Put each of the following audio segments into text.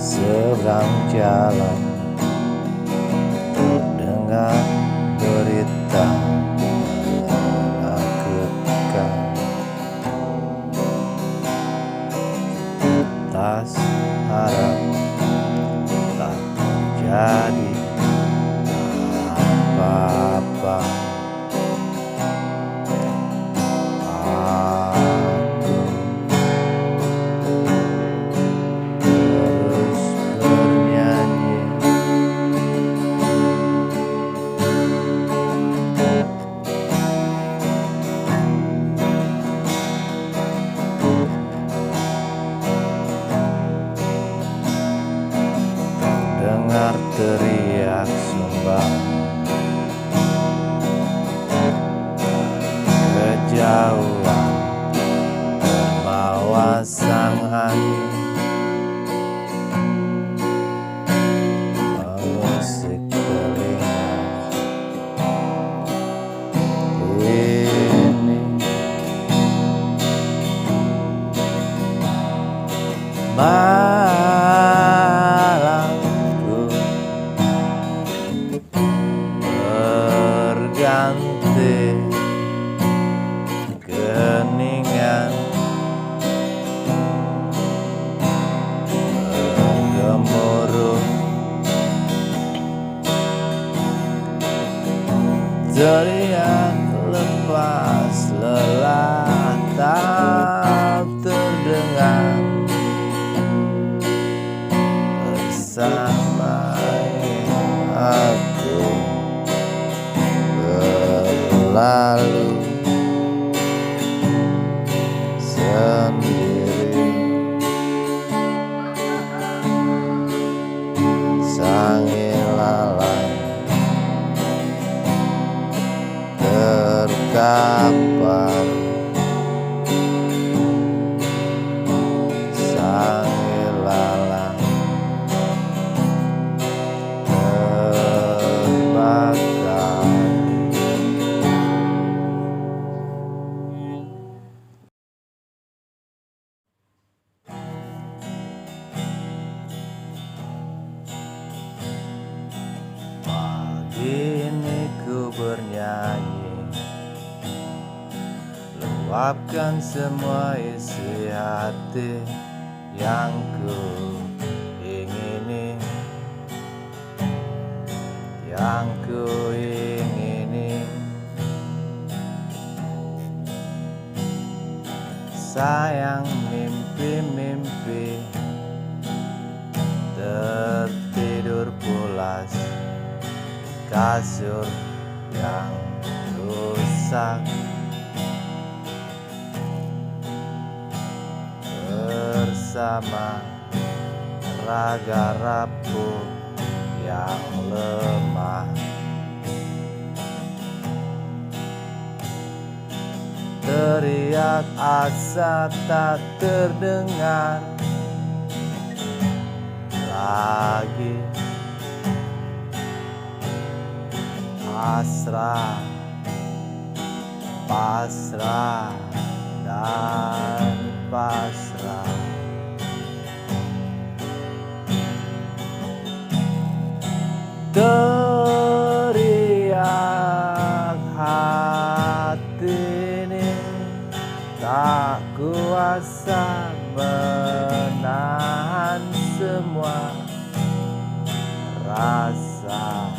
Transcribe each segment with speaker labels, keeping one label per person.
Speaker 1: seberang jalan terdengar berita menakutkan. Tas harap tak terjadi apa-apa. Aku terus bernyanyi. Dengar teriak sumbang kejauhan, terbawa sang angin mengusik telinga. Ini malamku berganti keningan, bergemuruh teriak lepas lelah tak terdengar bersama aku berlalu sendiri. Sang ilalang terkapar, sang ilalang terbakar. Pagi ini ku bernyanyi, luapkan semua isi hati yang ku ingini, yang ku ingini. Sayang mimpi-mimpi tertidur pulas, kasur yang rusak bersama raga rapuh yang lemah. Teriak asa tak terdengar lagi. Pasrah, pasrah, dan pasrah. Teriak hati ini tak kuasa menahan semua rasa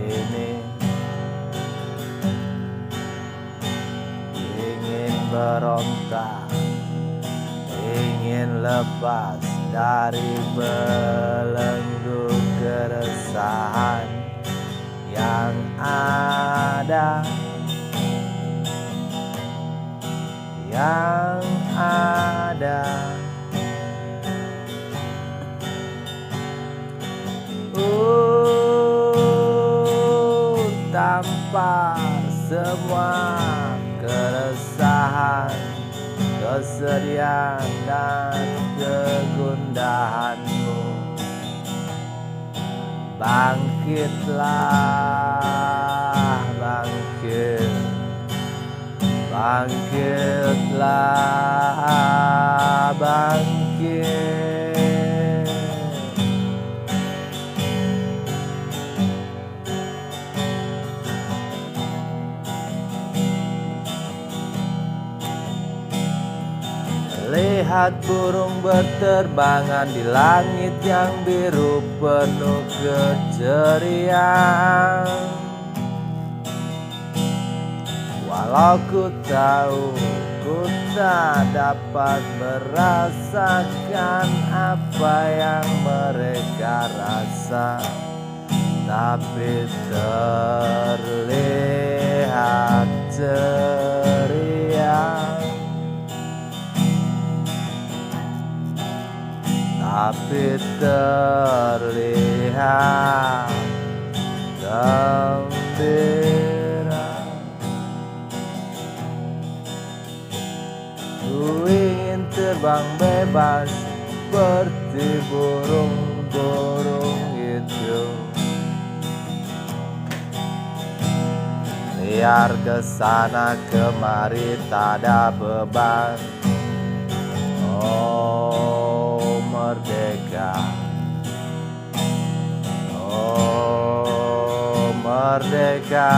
Speaker 1: ini. Ingin berontak, ingin lepas dari belenggu keresahan yang ada, yang ada. Tanpa semua keresahan, kesedihan dan kegundahanmu, bangkitlah, bangkit, bangkitlah, bangkit. Melihat burung berterbangan di langit yang biru penuh keceriaan. Walau ku tahu ku tak dapat merasakan apa yang mereka rasa, tapi terlihat ceria. Tapi terlihat gembira. Ku ingin terbang bebas seperti burung-burung itu, liar kesana kemari tak ada beban. Oh merdeka, oh merdeka.